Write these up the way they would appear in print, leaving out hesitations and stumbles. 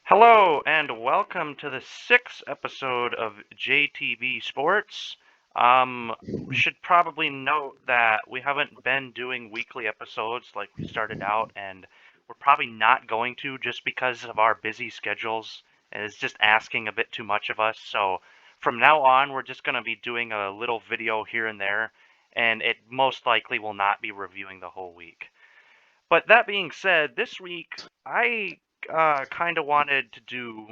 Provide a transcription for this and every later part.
Hello and welcome to the sixth episode of JTB Sports. Should probably note that we haven't been doing weekly episodes like we started out, and we're probably not going to just because of our busy schedules, and it's just asking a bit too much of us. So from now on, we're just going to be doing a little video here and there, and it most likely will not be reviewing the whole week. But that being said, this week I kind of wanted to do,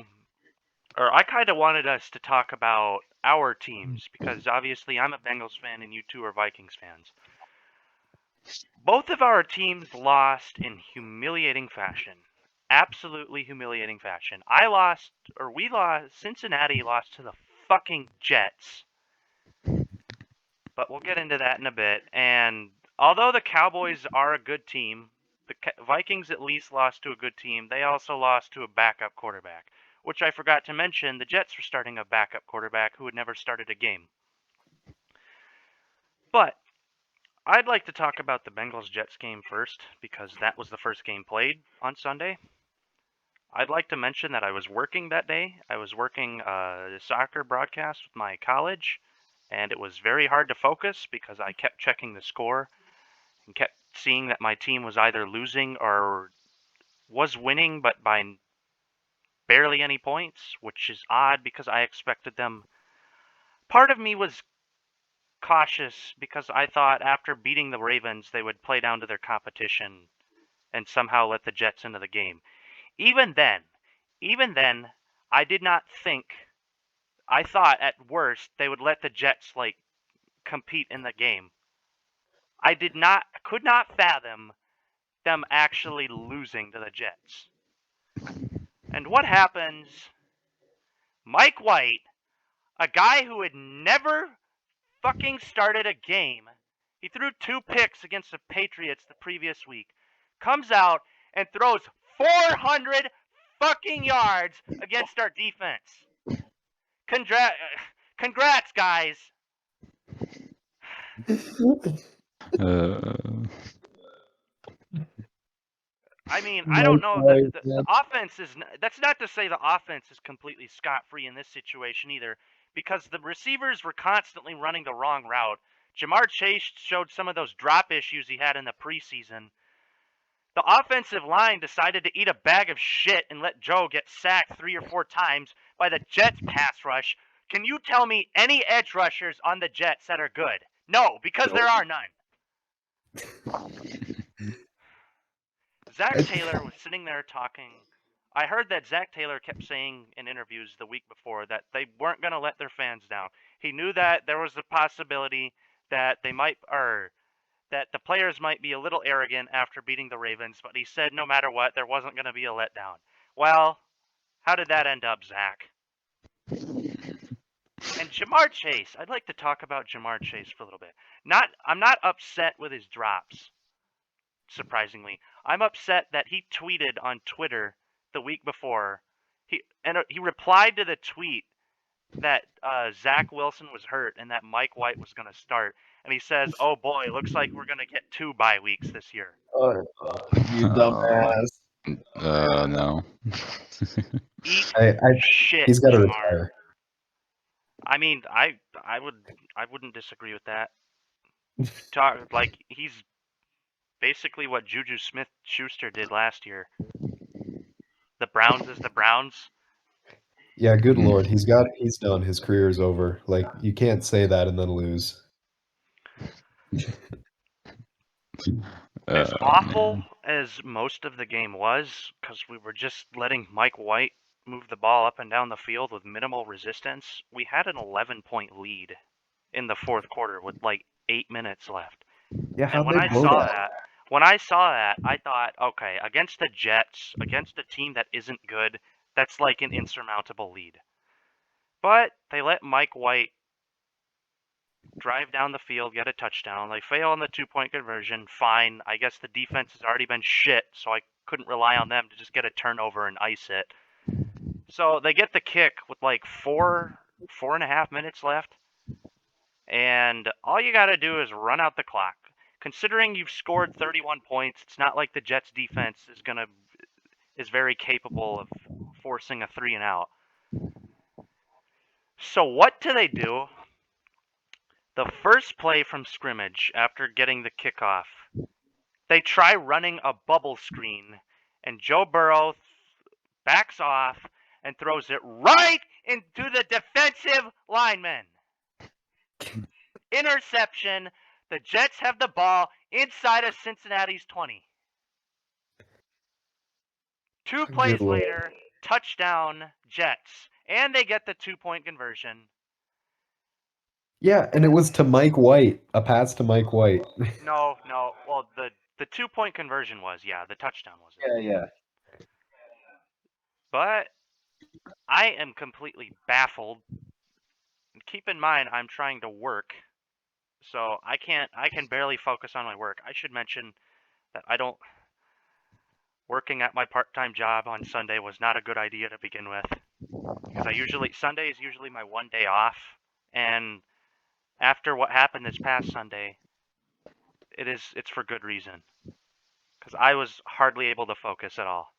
or I kind of wanted us to talk about our teams because obviously I'm a Bengals fan and you two are Vikings fans. Both of our teams lost in humiliating fashion. Absolutely humiliating fashion. Cincinnati lost to the fucking Jets. But we'll get into that in a bit. And although the Cowboys are a good team, the Vikings at least lost to a good team. They also lost to a backup quarterback, which I forgot to mention. The Jets were starting a backup quarterback who had never started a game. But I'd like to talk about the Bengals-Jets game first because that was the first game played on Sunday. I'd like to mention that I was working that day. I was working a soccer broadcast with my college, and it was very hard to focus because I kept checking the score and kept seeing that my team was either losing or was winning, but by barely any points, which is odd because I expected them. Part of me was cautious because I thought after beating the Ravens, they would play down to their competition and somehow let the Jets into the game. Even then, I did not think. I thought at worst they would let the Jets compete in the game. I could not fathom them actually losing to the Jets. And what happens? Mike White, a guy who had never fucking started a game, he threw 2 picks against the Patriots the previous week, comes out and throws 400 fucking yards against our defense. Congrats, guys. I mean, I don't know. The offense is. That's not to say the offense is completely scot-free in this situation either, because the receivers were constantly running the wrong route. Jamar Chase showed some of those drop issues he had in the preseason. The offensive line decided to eat a bag of shit and let Joe get sacked 3 or 4 times by the Jets pass rush. Can you tell me any edge rushers on the Jets that are good? No, because there are none. Zach Taylor was sitting there talking. I heard that Zach Taylor kept saying in interviews the week before that they weren't going to let their fans down. He knew that there was a possibility that that the players might be a little arrogant after beating the Ravens, but he said no matter what, there wasn't going to be a letdown. Well, how did that end up, Zach? And Jamar Chase, I'd like to talk about Jamar Chase for a little bit. I'm not upset with his drops, surprisingly. I'm upset that he tweeted on Twitter the week before. He replied to the tweet that Zach Wilson was hurt and that Mike White was going to start. And he says, "Oh boy, looks like we're going to get 2 bye weeks this year." You dumbass. No. Eat shit. He's got to Jamar. retire. I mean, I wouldn't disagree with that. He's basically what Juju Smith-Schuster did last year. The Browns is the Browns. Yeah, good lord, he's done. His career is over. Like, you can't say that and then lose. As awful as most of the game was, because we were just letting Mike White move the ball up and down the field with minimal resistance, we had an 11-point lead in the fourth quarter with 8 minutes left. Yeah, and when I saw that, I thought, okay, against the Jets, against a team that isn't good, that's like an insurmountable lead. But they let Mike White drive down the field, get a touchdown. They fail on the 2-point conversion. Fine. I guess the defense has already been shit, so I couldn't rely on them to just get a turnover and ice it. So they get the kick with 4.5 minutes left. And all you got to do is run out the clock. Considering you've scored 31 points, it's not like the Jets defense is very capable of forcing a 3 and out. So what do? The first play from scrimmage after getting the kickoff, they try running a bubble screen, and Joe Burrow backs off and throws it right into the defensive lineman. Interception. The Jets have the ball inside of Cincinnati's 20. 2 plays later, touchdown Jets, and they get the 2-point conversion. Yeah, and it was to Mike White, a pass to Mike White. No. Well, the 2-point conversion was, yeah, the touchdown wasn't. Yeah. But I am completely baffled. Keep in mind, I'm trying to work, so I can barely focus on my work. I should mention that working at my part-time job on Sunday was not a good idea to begin with, because Sunday is usually my one day off, and after what happened this past Sunday, it's for good reason, because I was hardly able to focus at all.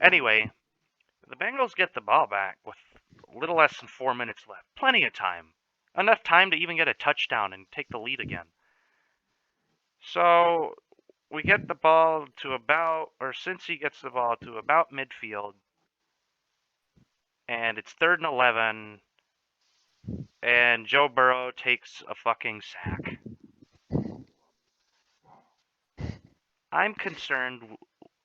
Anyway, the Bengals get the ball back with a little less than 4 minutes left. Plenty of time. Enough time to even get a touchdown and take the lead again. So we get the ball to Cincy gets the ball to about midfield, and it's 3rd and 11, and Joe Burrow takes a fucking sack. I'm concerned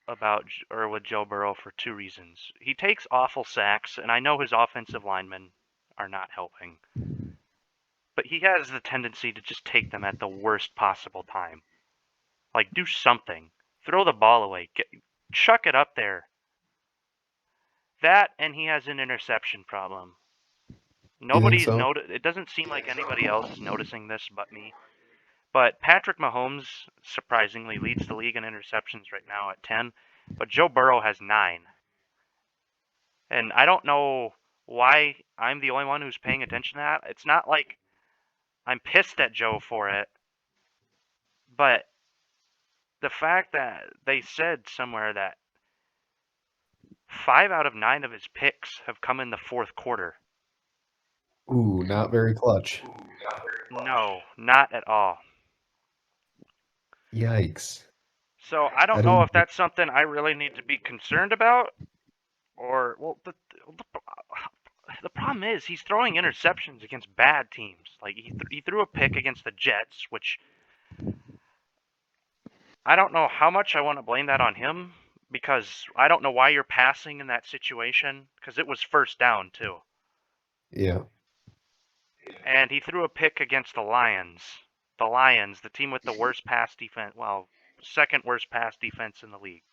with Joe Burrow for 2 reasons. He takes awful sacks, and I know his offensive linemen are not helping, but he has the tendency to just take them at the worst possible time. Like, do something. Throw the ball away. Chuck it up there. That, and he has an interception problem. It doesn't seem like anybody else is noticing this but me. But Patrick Mahomes, surprisingly, leads the league in interceptions right now at 10, but Joe Burrow has 9. And I don't know why I'm the only one who's paying attention to that. It's not like I'm pissed at Joe for it, but the fact that they said somewhere that 5 out of 9 of his picks have come in the 4th quarter. Ooh, not very clutch. No, not at all. Yikes. So I don't know if that's something I really need to be concerned about, or, well, the problem is he's throwing interceptions against bad teams. Like, he threw a pick against the Jets, which I don't know how much I want to blame that on him, because I don't know why you're passing in that situation, because it was 1st down, too. Yeah. And he threw a pick against the Lions. The Lions, the team with the worst pass defense, well, 2nd worst pass defense in the league.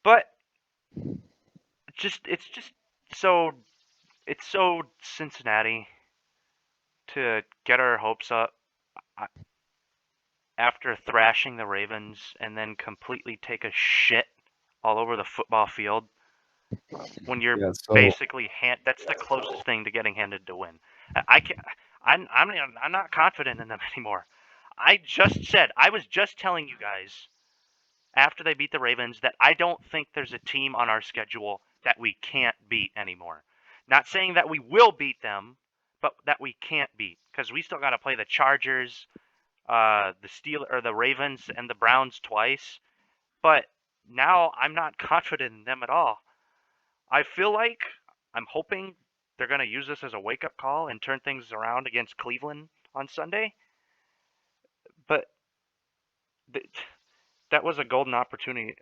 But it's so Cincinnati to get our hopes up after thrashing the Ravens and then completely take a shit all over the football field when you're basically that's the closest thing to getting handed to win. I'm not confident in them anymore. I was just telling you guys after they beat the Ravens that I don't think there's a team on our schedule that we can't beat anymore. Not saying that we will beat them, but that we can't beat, because we still got to play the Chargers, the Ravens, and the Browns twice. But now I'm not confident in them at all. I feel like I'm hoping they're going to use this as a wake-up call and turn things around against Cleveland on Sunday. But that was a golden opportunity,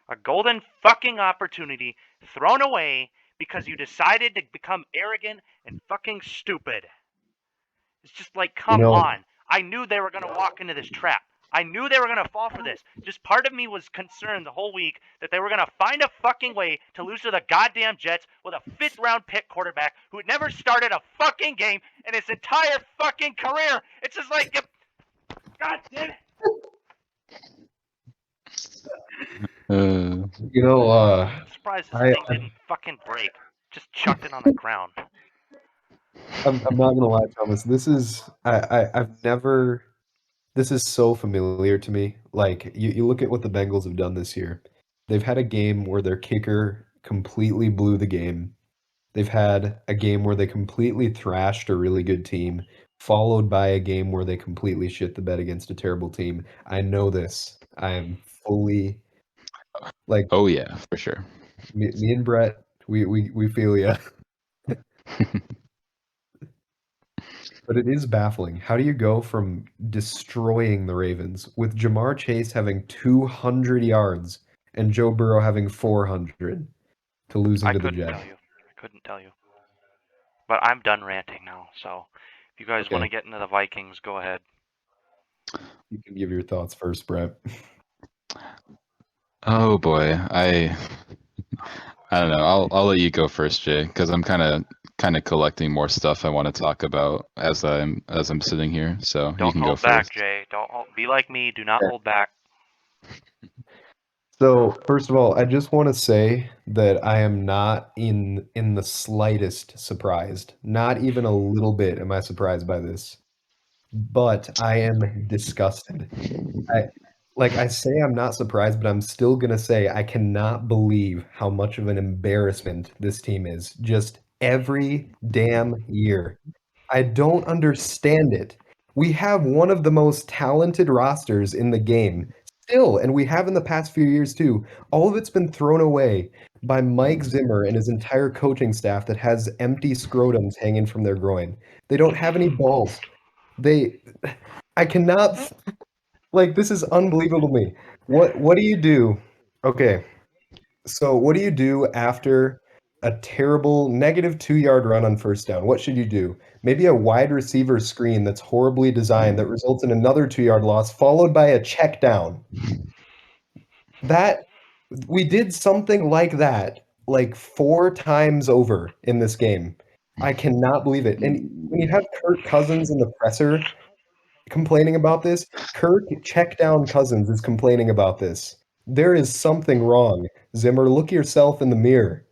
a golden fucking opportunity thrown away because you decided to become arrogant and fucking stupid. It's just like, come on. I knew they were going to walk into this trap. I knew they were going to fall for this. Just part of me was concerned the whole week that they were going to find a fucking way to lose to the goddamn Jets with a 5th-round pick quarterback who had never started a fucking game in his entire fucking career. It's just like, God damn it. I'm surprised this thing didn't fucking break. Just chucked it on the ground. I'm not gonna lie, Thomas. This is this is so familiar to me. Like, you look at what the Bengals have done this year. They've had a game where their kicker completely blew the game. They've had a game where they completely thrashed a really good team, followed by a game where they completely shit the bed against a terrible team. I know this. I am fully like Oh yeah, for sure. me and Brett. We feel ya. But it is baffling. How do you go from destroying the Ravens with Jamar Chase having 200 yards and Joe Burrow having 400 to losing I to the couldn't Jets? tell you. I couldn't tell you. But I'm done ranting now. So if you guys want to Okay, get into the Vikings, go ahead. you can give your thoughts first, Brett. Oh boy, I don't know. I'll let you go first, Jay, because I'm kind of collecting more stuff I want to talk about as I'm sitting here. So you Don't can go hold back, first. Jay. Don't hold, be like me. Do not hold back. So, first of all, I just want to say that I am not in the slightest surprised. Not even a little bit am I surprised by this. But I am disgusted. I I say I'm not surprised, but I'm still gonna say I cannot believe how much of an embarrassment this team is just every damn year. I don't understand it. We have one of the most talented rosters in the game still, and we have in the past few years too. All of it's been thrown away by Mike Zimmer and his entire coaching staff that has empty scrotums hanging from their groin. They don't have any balls. They I cannot like this is unbelievable to me. What do you do? Okay, so what do you do after a terrible -2 yard run on first down? What should you do? Maybe a wide receiver screen that's horribly designed that results in another 2 yard loss, followed by a check down. That we did something like that like 4 times over in this game. I cannot believe it. And when you have Kirk Cousins in the presser complaining about this. Kirk check down Cousins is complaining about this. There is something wrong. Zimmer, look yourself in the mirror.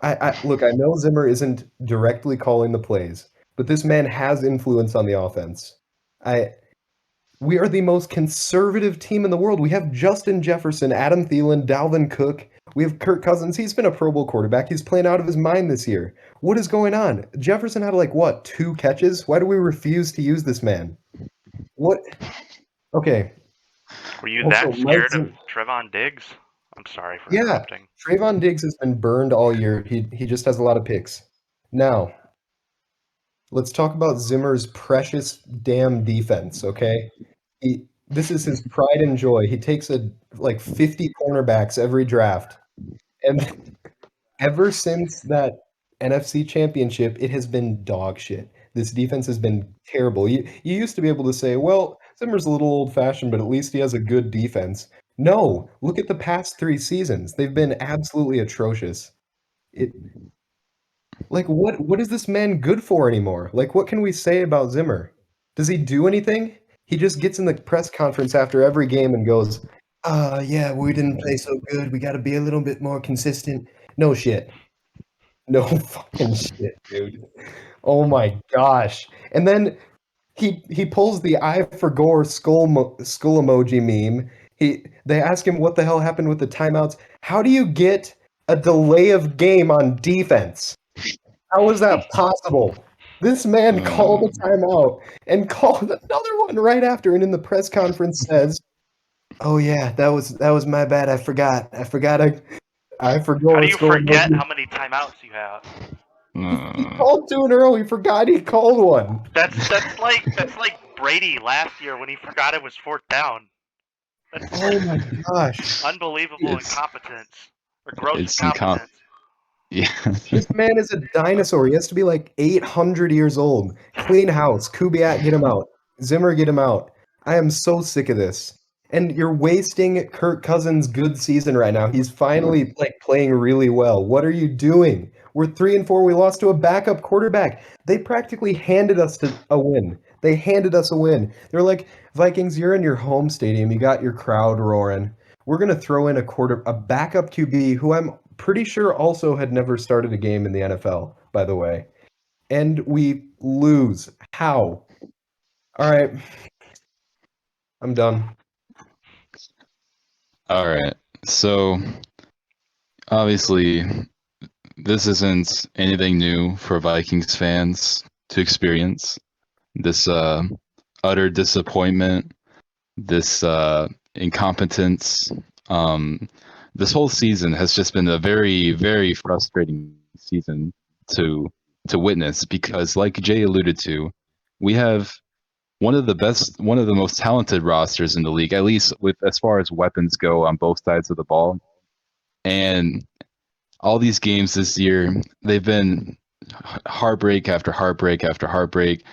I look, I know Zimmer isn't directly calling the plays, but this man has influence on the offense. I we are the most conservative team in the world. We have Justin Jefferson, Adam Thielen, Dalvin Cook. We have Kirk Cousins. He's been a Pro Bowl quarterback. He's playing out of his mind this year. What is going on? Jefferson had like what, 2 catches? Why do we refuse to use this man? What? Okay. Were you Also, that Mike scared of Zim Trevon Diggs? I'm sorry for yeah, interrupting. Trayvon Diggs has been burned all year. He just has a lot of picks. Now, let's talk about Zimmer's precious damn defense, okay? This is his pride and joy. He takes like 50 cornerbacks every draft. And ever since that NFC Championship, it has been dog shit. This defense has been terrible. You used to be able to say, well, Zimmer's a little old-fashioned, but at least he has a good defense. No, look at the past 3 seasons. They've been absolutely atrocious. It like what is this man good for anymore? Like what can we say about Zimmer? Does he do anything? He just gets in the press conference after every game and goes, yeah, we didn't play so good. We got to be a little bit more consistent." No shit. No fucking shit, dude. Oh my gosh. And then he pulls the "I for Gore" skull emoji meme. They ask him what the hell happened with the timeouts. How do you get a delay of game on defense? How is that possible? This man called Um, a timeout and called another one right after, and in the press conference says, "Oh yeah, that was my bad. I forgot. I How do forgot you skull forget emoji." how many timeouts you have? He uh, called 2 in a row. He forgot he called one. That's like Brady last year when he forgot it was fourth down. That's Oh my gosh. unbelievable it's incompetence or gross it's incom incompetence. yeah. This man is a dinosaur. He has to be like 800 years old. Clean house. Kubiak, get him out. Zimmer, get him out. I am so sick of this. And you're wasting Kirk Cousins' good season right now. He's finally like playing really well. What are you doing? We're 3-4. We lost to a backup quarterback. They practically handed us to a win. They handed us a win. They're like, Vikings, you're in your home stadium. You got your crowd roaring. We're gonna throw in a backup QB who I'm pretty sure also had never started a game in the NFL, by the way. And we lose. How? All right, I'm done. All right. So obviously, this isn't anything new for Vikings fans to experience. This utter disappointment, this incompetence. Um, this whole season has just been a very, very frustrating season to to witness because, like Jay alluded to, we have one of the most talented rosters in the league, at least with as far as weapons go on both sides of the ball. And all these games this year, they've been heartbreak after heartbreak after heartbreak,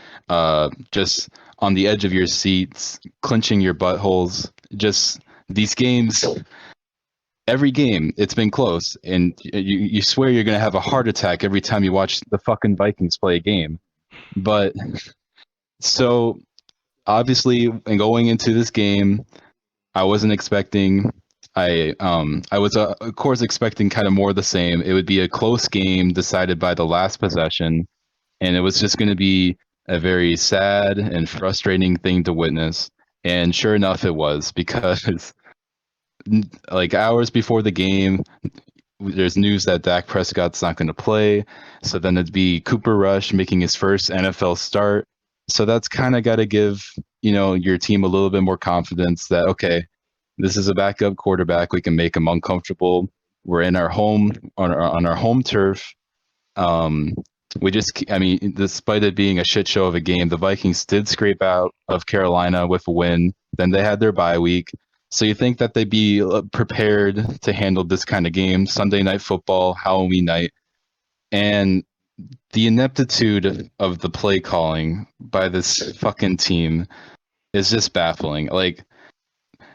just on the edge of your seats, clenching your buttholes. Just these games, every game, it's been close, and you swear you're gonna have a heart attack every time you watch the fucking Vikings play a game. But so obviously, and going into this game, I wasn't expecting. I was of course expecting kind of more of the same. It would be a close game decided by the last possession, and it was just going to be a very sad and frustrating thing to witness. And sure enough, it was because like hours before the game, there's news that Dak Prescott's not going to play. So then it'd be Cooper Rush making his first NFL start. So that's kind of got to give your team a little bit more confidence that okay, this is a backup quarterback. We can make him uncomfortable. We're in our home on our home turf. Um, I mean, despite it being a shit show of a game, the Vikings did scrape out of Carolina with a win. Then they had their bye week. So you think that they'd be prepared to handle this kind of game, Sunday night football, Halloween night, and the ineptitude of the play calling by this fucking team is just baffling. Like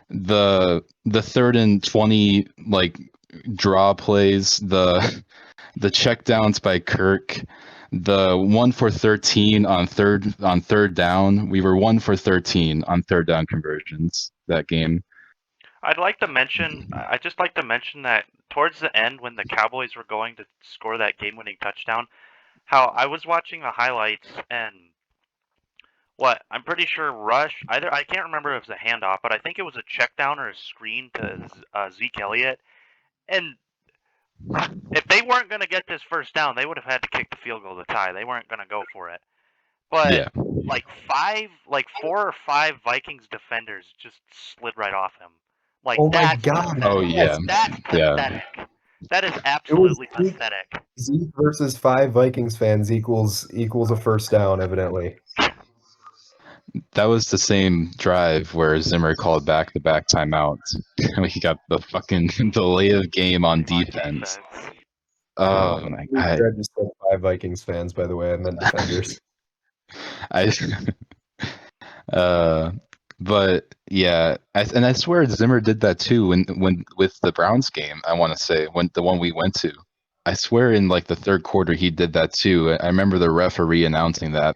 the 3rd and 20 like draw plays, the checkdowns by Kirk, the 1 for 13 on third down. We were 1 for 13 on third down conversions that game. I'd just like to mention that towards the end, when the Cowboys were going to score that game-winning touchdown, how I was watching the highlights and I'm pretty sure Rush, I can't remember if it was a handoff, but I think it was a check down or a screen to Zeke Elliott. And if they weren't going to get this first down, they would have had to kick the field goal to tie. They weren't going to go for it. But Yeah. like 4 or 5 Vikings defenders just slid right off him. Like Oh my God. pathetic. Oh yeah. That's pathetic. That is absolutely pathetic. Zeke versus 5 Vikings fans equals a first down, evidently. That was the same drive where Zimmer called back-to-back timeouts. We got the fucking delay of game on defense. Oh my God. I just said 5 Vikings fans, by the way. I meant defenders. But yeah, I swear Zimmer did that too when with the Browns game. I want to say when the one we went to. I swear in like the third quarter he did that too. I remember the referee announcing that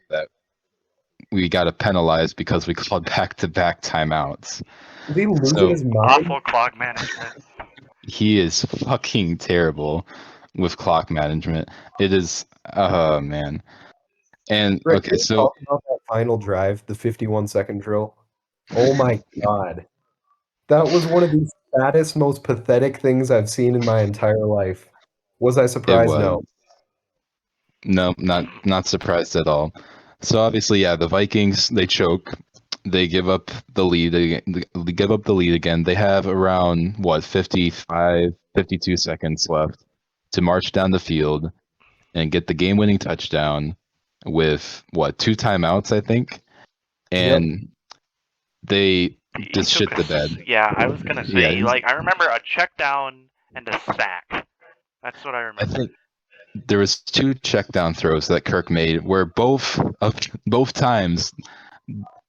we got penalized because we called back-to-back timeouts. Is he losing his mind? Awful clock management. He is fucking terrible with clock management. It is, oh man. And Rick, okay, can you so talk about that final drive, the 51-second drill. Oh my God. That was one of the saddest, most pathetic things I've seen in my entire life. Was I it surprised? was. No. No, not surprised at all. So obviously, yeah, the Vikings, they choke. They give up the lead. They give up the lead again. They have around 55, 52 seconds left to march down the field and get the game-winning touchdown with 2 timeouts, I think. And they just shit the bed. Yeah, I was gonna say, I remember a check down and a sack. That's what I remember. I think there was 2 check down throws that Kirk made where both times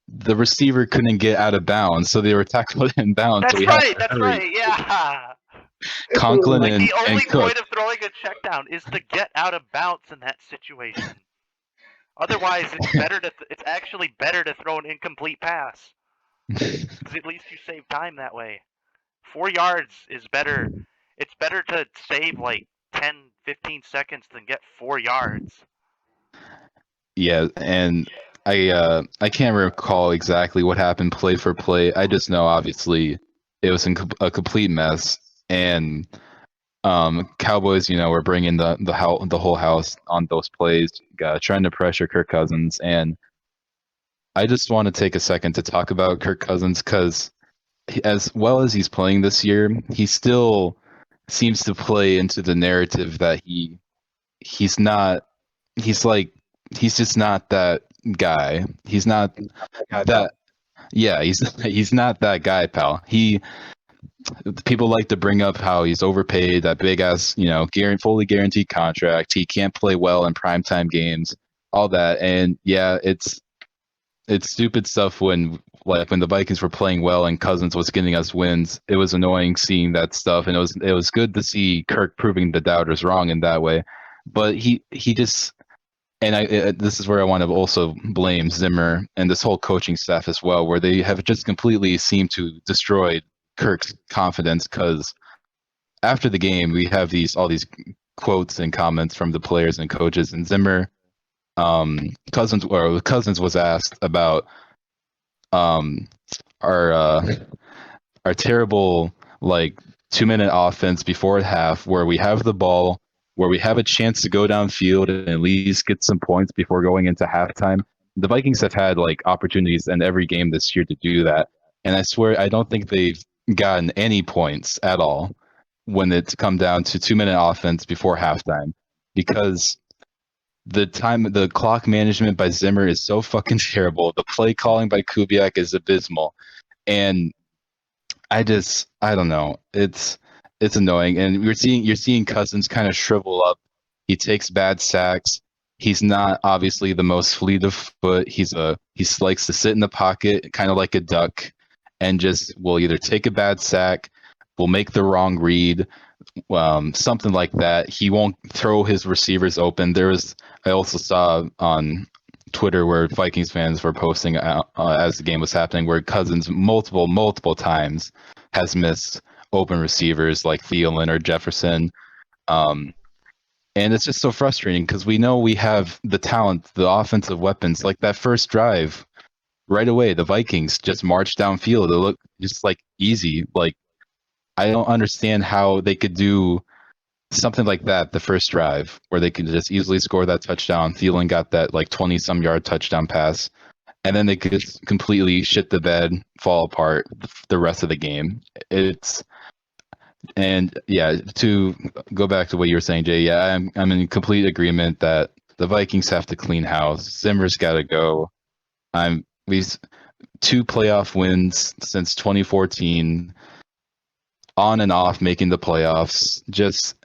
the receiver couldn't get out of bounds, so they were tackled in bounds. That's right, yeah. Conklin the only Cook. point of throwing a check down is to get out of bounds in that situation. Otherwise, it's actually better to throw an incomplete pass. Because at least you save time that way. 4 yards is better. It's better to save 10, 15 seconds than get 4 yards. Yeah, and I can't recall exactly what happened play for play. I just know obviously it was a complete mess. and Cowboys, were bringing the whole house on those plays, trying to pressure Kirk Cousins, and I just want to take a second to talk about Kirk Cousins because as well as he's playing this year, he still seems to play into the narrative that he's not he's just not that guy. He's not Guy, pal. that yeah, he's not that guy, pal. People like to bring up how he's overpaid, that big ass, fully guaranteed contract. He can't play well in primetime games, all that. And yeah, it's stupid stuff when the Vikings were playing well and Cousins was getting us wins. It was annoying seeing that stuff, and it was good to see Kirk proving the doubters wrong in that way. But he just and this is where I want to also blame Zimmer and this whole coaching staff as well, where they have just completely seemed to destroy Kirk's confidence. Because after the game, we have all these quotes and comments from the players and coaches, and Zimmer, Cousins was asked about our our terrible 2-minute offense before half, where we have the ball, where we have a chance to go downfield and at least get some points before going into halftime. The Vikings have had opportunities in every game this year to do that, and I swear I don't think they've gotten any points at all when it's come down to 2-minute offense before halftime, because the clock management by Zimmer is so fucking terrible. The play calling by Kubiak is abysmal, and I don't know. It's annoying, and you're seeing Cousins kind of shrivel up. He takes bad sacks. He's not obviously the most fleet of foot. He likes to sit in the pocket, kind of like a duck, and just will either take a bad sack, will make the wrong read, something like that. He won't throw his receivers open. I also saw on Twitter where Vikings fans were posting as the game was happening, where Cousins multiple times has missed open receivers like Thielen or Jefferson. And it's just so frustrating because we know we have the talent, the offensive weapons. Like that first drive, right away, the Vikings just marched downfield. It looked just easy. I don't understand how they could do something like that the first drive, where they could just easily score that touchdown. Thielen got that 20-some yard touchdown pass, and then they could just completely shit the bed, fall apart the rest of the game. To go back to what you were saying, Jay, yeah, I'm in complete agreement that the Vikings have to clean house. Zimmer's got to go. We've 2 playoff wins since 2014, on and off making the playoffs. Just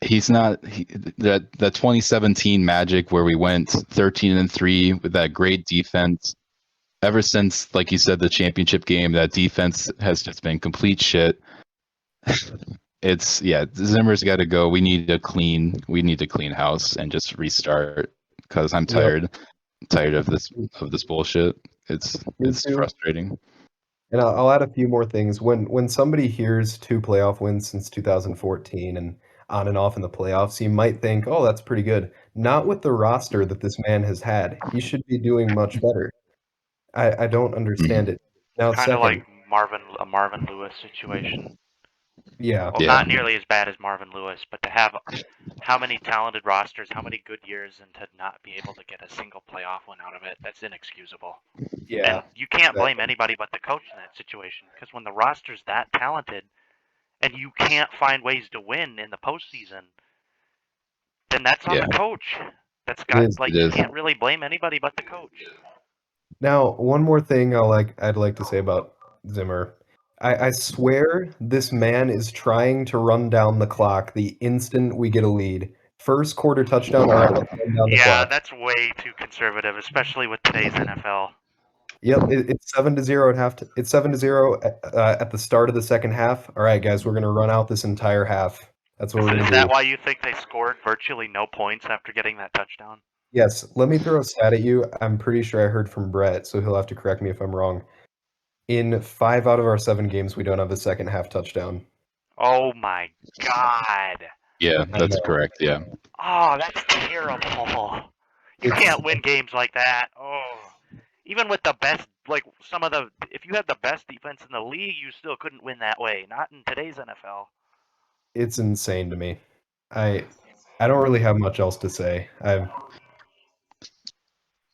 he's not that 2017 magic where we went 13-3 with that great defense. Ever since, like you said, the championship game, that defense has just been complete shit. Zimmer's got to go. We need to clean house and just restart, because I'm tired of this bullshit. It's frustrating. And I'll add a few more things. When somebody hears 2 playoff wins since 2014 and on and off in the playoffs, you might think, "Oh, that's pretty good." Not with the roster that this man has had. He should be doing much better. I don't understand it. Now, Kind of like second, a Marvin Lewis situation. yeah, Well, not nearly as bad as Marvin Lewis, but to have how many talented rosters, how many good years, and to not be able to get a single playoff win out of it, that's inexcusable. yeah, And you can't blame anybody but the coach in that situation, because when the roster's that talented and you can't find ways to win in the postseason, then that's on the coach. You can't really blame anybody but the coach. Now, one more thing I'd like to say about Zimmer. I swear this man is trying to run down the clock the instant we get a lead. First quarter touchdown, all right, let's run down the Yeah, clock. that's way too conservative, especially with today's NFL. Yep, it's 7-0 at It's 7-0 at the start of the second half. All right, guys, we're gonna run out this entire half. That's what we're gonna Is do. that why you think they scored virtually no points after getting that touchdown? Yes, let me throw a stat at you. I'm pretty sure I heard from Brett, so he'll have to correct me if I'm wrong. In 5 out of our 7 games, we don't have a second half touchdown. Oh my god. Yeah, that's correct. Yeah. Oh, that's terrible. You can't win games like that. Oh. Even with the best like some of the. If you had the best defense in the league, you still couldn't win that way. Not in today's NFL. It's insane to me. I don't really have much else to say.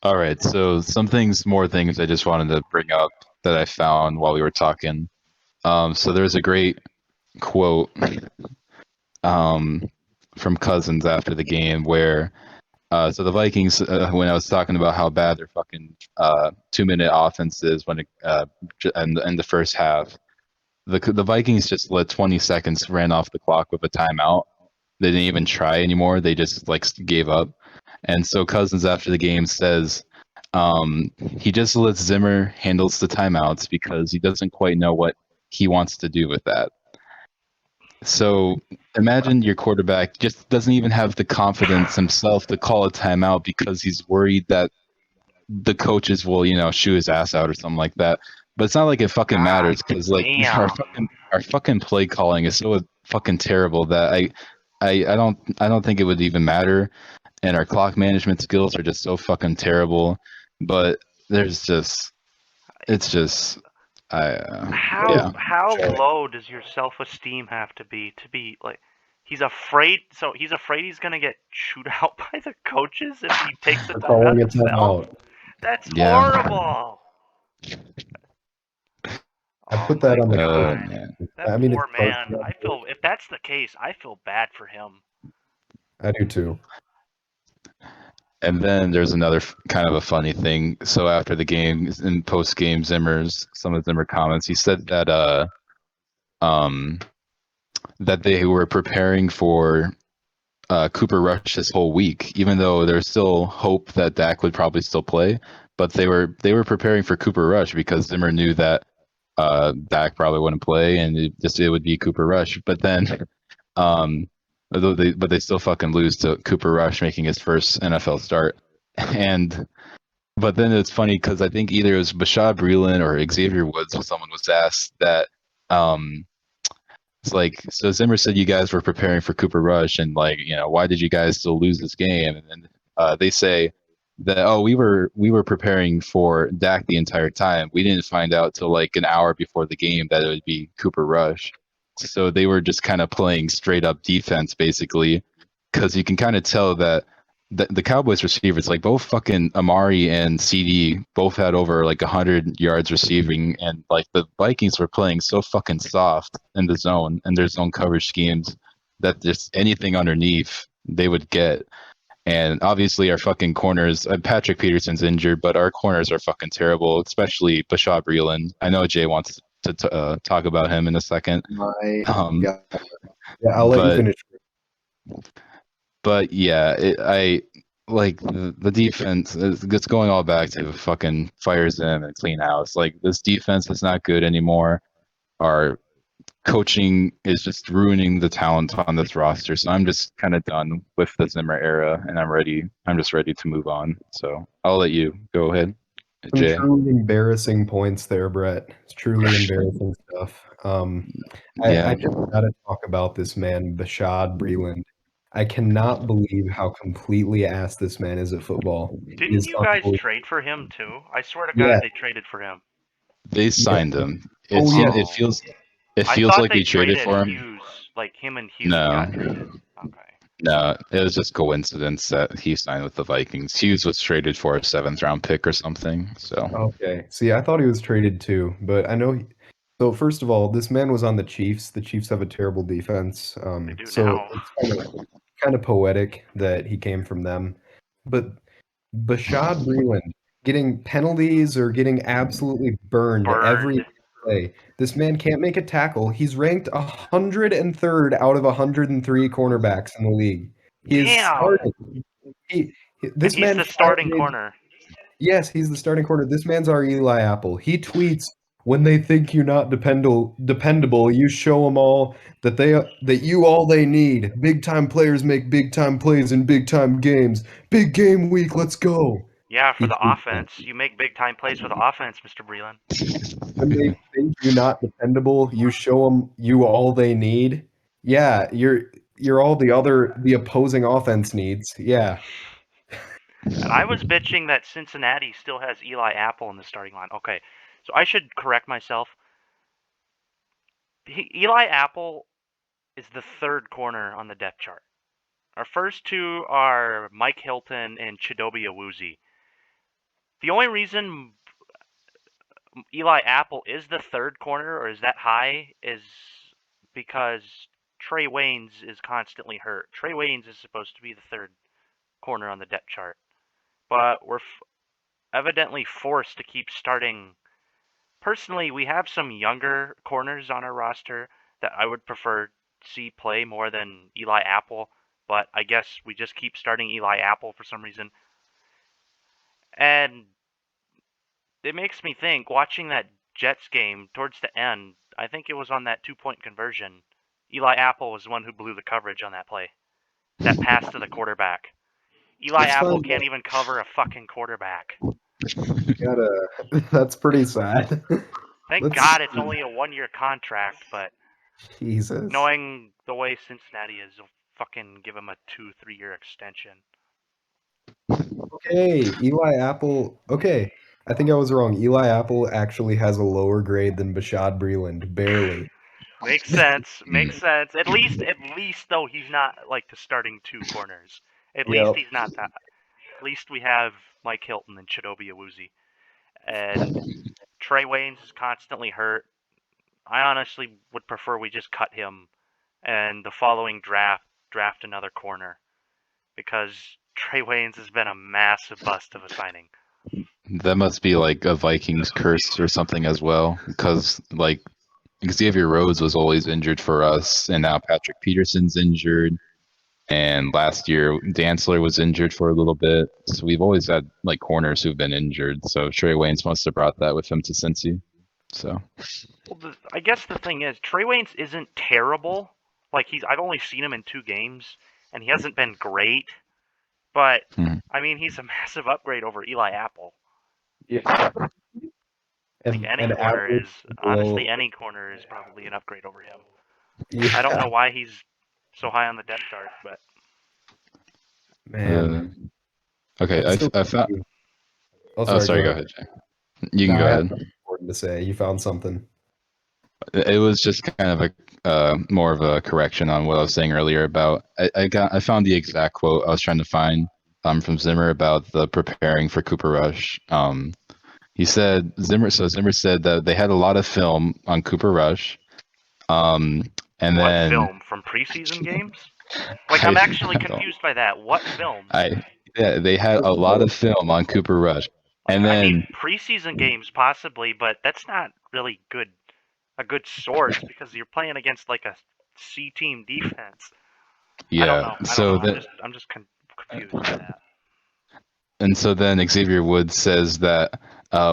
All right, so more things I just wanted to bring up that I found while we were talking. So there's a great quote um, from Cousins after the game where so the Vikings, when I was talking about how bad their fucking 2-minute offense is when in the first half, the Vikings just let 20 seconds ran off the clock with a timeout. They didn't even try anymore. They just like gave up. And so Cousins after the game says he just lets Zimmer handles the timeouts because he doesn't quite know what he wants to do with that. So imagine your quarterback just doesn't even have the confidence himself to call a timeout because he's worried that the coaches will, shoot his ass out or something like that. But it's not like it fucking matters because like our fucking play calling is so fucking terrible that I don't think it would even matter, and our clock management skills are just so fucking terrible. But there's just it's just How low does your self-esteem have to be like? He's afraid. So he's afraid he's gonna get chewed out by the coaches if he takes the For time out calling a himself. timeout. That's Yeah. horrible. I Oh put my that on the god, man. that I mean, poor it's man. partially. I feel if that's the case, I feel bad for him. I do too. And then there's another kind of a funny thing. So after the game, in post game some of Zimmer comments, he said um that they were preparing for Cooper Rush this whole week, even though there's still hope that Dak would probably still play. But they were preparing for Cooper Rush because Zimmer knew that Dak probably wouldn't play, and it would be Cooper Rush. But then, but they still fucking lose to Cooper Rush making his first NFL start. And but then it's funny because I think either it was Bashad Breeland or Xavier Woods when someone was asked that um, it's like, so Zimmer said you guys were preparing for Cooper Rush, and like, why did you guys still lose this game? And then they say that, oh, we were preparing for Dak the entire time. We didn't find out till like an hour before the game that it would be Cooper Rush. So they were just kind of playing straight up defense basically, because you can kind of tell that the Cowboys receivers, like both fucking Amari and CD, both had over like 100 yards receiving, and like the Vikings were playing so fucking soft in the zone and their zone coverage schemes that just anything underneath they would get. And obviously our fucking corners, Patrick Peterson's injured, but our corners are fucking terrible, especially Bashad Breeland. I know Jay wants to talk about him in a second. My Um, God. Yeah, I'll let you but finish. But yeah, I like the defense. It's going all back to fucking fires them and clean house. Like this defense is not good anymore. Our coaching is just ruining the talent on this roster. So I'm just kind of done with the Zimmer era, and I'm ready. I'm just ready to move on. So I'll let you go ahead, Some Jay. truly embarrassing points there, Brett. It's truly embarrassing stuff. I Yeah, just gotta talk about this man, Bashad Breeland. I cannot believe how completely ass this man is at football. He Didn't is you guys unbelievable. trade for him too? I swear to God, Yeah, they traded for him. they yeah. signed him. Oh, yeah. It feels I thought like they we traded traded for him. Hughes, like him and Hughes got No. traded. Okay. No, it was just coincidence that he signed with the Vikings. Hughes was traded for a 7th round pick or something. So Okay. See, I thought he was traded too, but I know so first of all, this man was on the Chiefs. The Chiefs have a terrible defense. They do So now. it's kind of poetic that he came from them. But Bashad Breeland getting penalties or getting absolutely burned every Burned. play. This man can't make a tackle. He's ranked 103rd out of 103 cornerbacks in the league. He is Damn. starting. And This he's man the starting finally. corner. Yes, he's the starting corner. This man's our Eli Apple. He tweets when they think you're not dependable, you show them all that you all they need. Big time players make big time plays in big time games. Big game week, let's go. Yeah, for He the tweets that. offense. You make big time plays for the offense, Mr. Breland. When they think you're not dependable, you show them you all they need. Yeah, you're all the opposing offense needs. Yeah. And I was bitching that Cincinnati still has Eli Apple in the starting line. Okay, so I should correct myself. Eli Apple is the third corner on the depth chart. Our first two are Mike Hilton and Chidobe Awuzie. The only reason Eli Apple is the third corner or is that high is because Trey Waynes is constantly hurt. Trey Waynes is supposed to be the third corner on the depth chart, but we're evidently forced to keep starting. Personally, we have some younger corners on our roster that I would prefer see play more than Eli Apple, but I guess we just keep starting Eli Apple for some reason. And it makes me think, watching that Jets game towards the end, I think it was on that 2-point conversion. Eli Apple was the one who blew the coverage on that play. That pass to the quarterback. Eli It's Apple fine. can't even cover a fucking quarterback. That's pretty sad. Thank Let's God it's only a 1-year contract, but Jesus. knowing the way Cincinnati is, they'll fucking give him a 2-3 year extension. Okay, Eli Apple. Okay, I think I was wrong. Eli Apple actually has a lower grade than Bashad Breeland, barely. Makes sense. Makes sense. At least though, he's not like the starting two corners. At least Yep. he's not that. At least we have Mike Hilton and Chidobe Awuzie. And Trey Waynes is constantly hurt. I honestly would prefer we just cut him and the following draft another corner because Trey Waynes has been a massive bust of a signing. That must be like a Vikings curse or something as well, because like Xavier Rhodes was always injured for us, and now Patrick Peterson's injured, and last year Dantzler was injured for a little bit. So we've always had like corners who've been injured. So Trey Waynes must have brought that with him to Cincy. So Well, I guess the thing is, Trey Waynes isn't terrible. Like I've only seen him in 2 games, and he hasn't been great. But mhm. I mean, he's a massive upgrade over Eli Apple. Yeah. Like any And corner Apple is, will, honestly, any corner is probably an upgrade over him. I don't yeah, know why he's so high on the depth chart, but Uh, man. okay, That's so I found. crazy. Oh, Oh, sorry, sorry. go Go ahead. ahead, Jay. You can No, go I have ahead. nothing important to say. You found something. It was just kind of a more of a correction on what I was saying earlier about I found the exact quote I was trying to find from Zimmer about the preparing for Cooper Rush. He said Zimmer said that they had a lot of film on Cooper Rush. Um, and what then film from preseason games? Like, I'm I actually I don't confused by that. What film? I yeah, they had a lot of film on Cooper Rush. Like, And I mean, then preseason games possibly, but that's not really a good source because you're playing against like a C team defense. I don't yeah, know. I don't know. so that I'm just confused by that. And so then Xavier Woods says that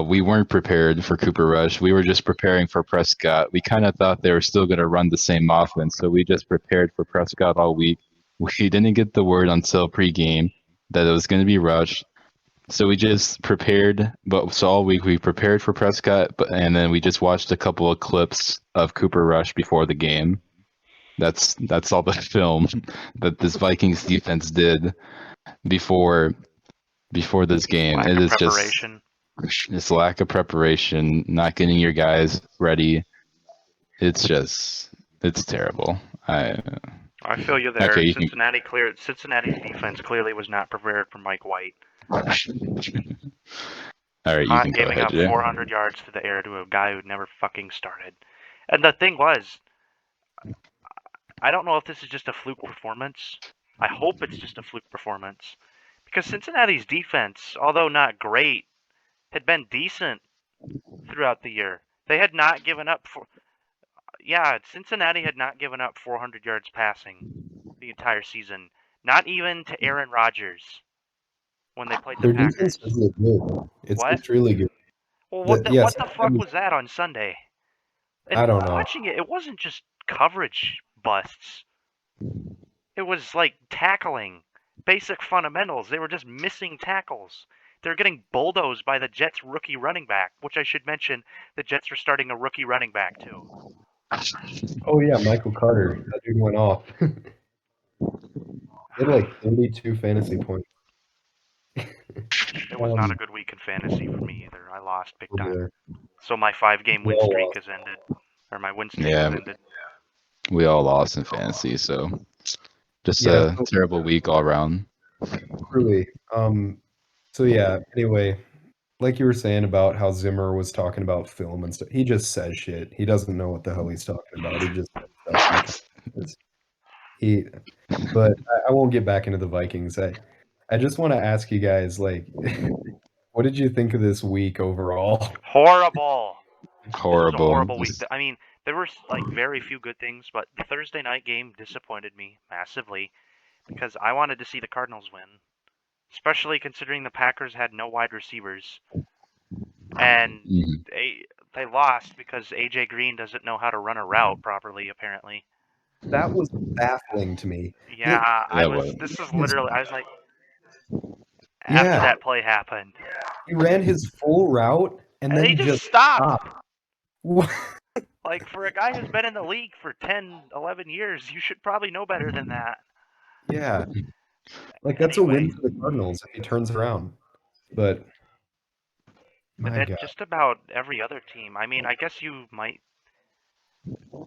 we weren't prepared for Cooper Rush. We were just preparing for Prescott. We kind of thought they were still going to run the same offense, so we just prepared for Prescott all week. We didn't get the word until pregame that it was going to be Rush, so we just prepared. But so all week we prepared for Prescott, and then we just watched a couple of clips of Cooper Rush before the game. That's all the film that this Vikings defense did before this game. Lack It of is just preparation. this lack of preparation, not getting your guys ready. It's terrible. I feel you Okay, there. you can. Cincinnati's defense clearly was not prepared for Mike White. All right, you can Not go giving ahead, up Jay. 400 yards to the air to a guy who never fucking started. And the thing was, I don't know if this is just a fluke performance. I hope it's just a fluke performance. Because Cincinnati's defense, although not great, had been decent throughout the year. They had not given up Cincinnati had not given up 400 yards passing the entire season. Not even to Aaron Rodgers when they played the Their defense Packers. is really good. What? It's really good. Well, Yes, what the fuck was that on Sunday? I And don't know. watching it, it wasn't just coverage busts. It was like tackling, basic fundamentals. They were just missing tackles. They were getting bulldozed by the Jets' rookie running back, which I should mention, the Jets are starting a rookie running back too. Oh yeah, Michael Carter. That dude went off. He had like 32 fantasy points. It was not a good week in fantasy for me either. I lost big time. There. So my 5-game We win all streak lost. has ended. Or my win streak Yeah, has ended. we all lost in fantasy, so just Yeah, a terrible week all around. truly. So yeah, anyway, like you were saying about how Zimmer was talking about film and stuff, he just says shit. He doesn't know what the hell he's talking about. He just says stuff sometimes. But I won't get back into the Vikings. I just want to ask you guys, like, what did you think of this week overall? Horrible. This was a Horrible. horrible week. I mean, there were like very few good things, but the Thursday night game disappointed me massively because I wanted to see the Cardinals win, especially considering the Packers had no wide receivers and Mhm. they lost because AJ Green doesn't know how to run a route properly apparently. That was baffling to me. Yeah, That was this is His, literally I was like after yeah, that play happened. he ran his full route and And they then just just stopped. stopped. What? Like for a guy who's been in the league for 10, 11 years, you should probably know better than that. Yeah, like that's a Anyway, win for the Cardinals if he turns around. But my that God, just about every other team. I mean, I guess you might.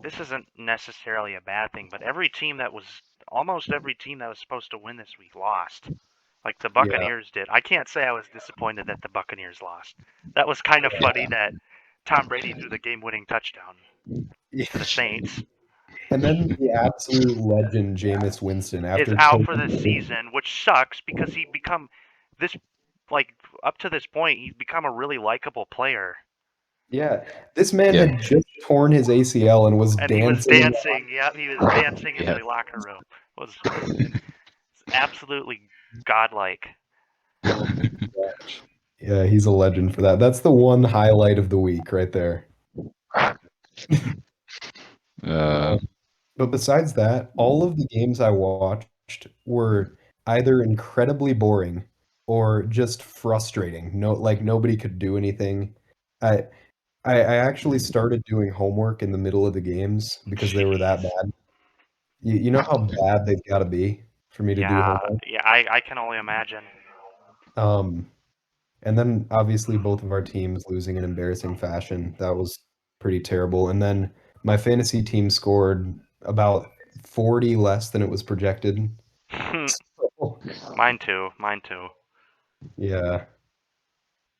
This isn't necessarily a bad thing, but almost every team that was supposed to win this week lost. Like the yeah, Buccaneers did. I can't say I was disappointed that the Buccaneers lost. That was kind of funny that Tom Brady threw the game-winning touchdown to the Saints. and then the absolute legend Jameis Winston Is after out for the taking, season, which sucks because he become this like up to this point he's become a really likable player. yeah, this man yeah, had just torn his ACL and was And he was dancing in the dancing. Yep, he was dancing in yeah. the locker room. Was absolutely godlike. Yeah, he's a legend for that. That's the one highlight of the week right there. Uh, But besides that, all of the games I watched were either incredibly boring or just frustrating. No, like nobody could do anything. I I actually started doing homework in the middle of the games because they were that Jeez. bad. You know how bad they've got to be for me to do Yeah, homework? yeah. I can only imagine. Um, and then obviously both of our teams losing in embarrassing fashion. That was pretty terrible. And then my fantasy team scored about 40 less than it was projected. So, Mine too. Mine too. yeah.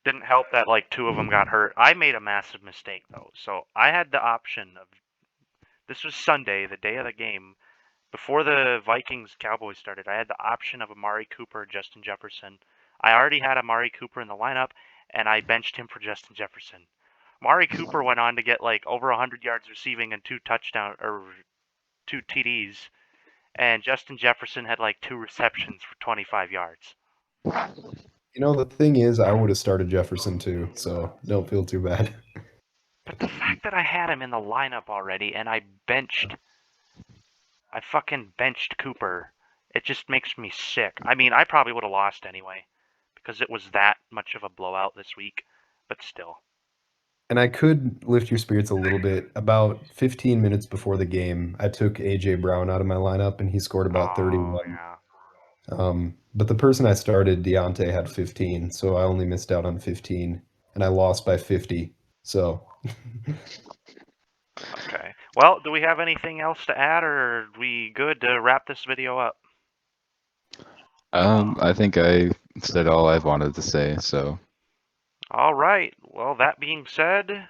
Didn't help that like two of them got hurt. I made a massive mistake though. So I had the option of this was Sunday, the day of the game. Before the Vikings Cowboys started, I had the option of Amari Cooper, Justin Jefferson. I already had Amari Cooper in the lineup, and I benched him for Justin Jefferson. Amari Cooper went on to get like over 100 yards receiving and two TDs, and Justin Jefferson had like 2 receptions for 25 yards. You know, the thing is, I would have started Jefferson too, so don't feel too bad. But the fact that I had him in the lineup already and I fucking benched Cooper, it just makes me sick. I mean, I probably would have lost anyway because it was that much of a blowout this week, but still. And I could lift your spirits a little bit. About 15 minutes before the game, I took AJ Brown out of my lineup and he scored about Oh, 31. yeah. But the person I started, Deontay, had 15, so I only missed out on 15, and I lost by 50. So, Okay. Well, do we have anything else to add, or are we good to wrap this video up? I think I said all I've wanted to say, so All right. Well, that being said,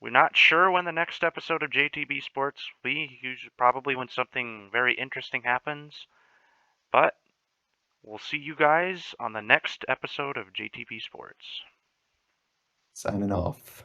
we're not sure when the next episode of JTB Sports will be. Usually, probably when something very interesting happens. But we'll see you guys on the next episode of JTB Sports. signing off.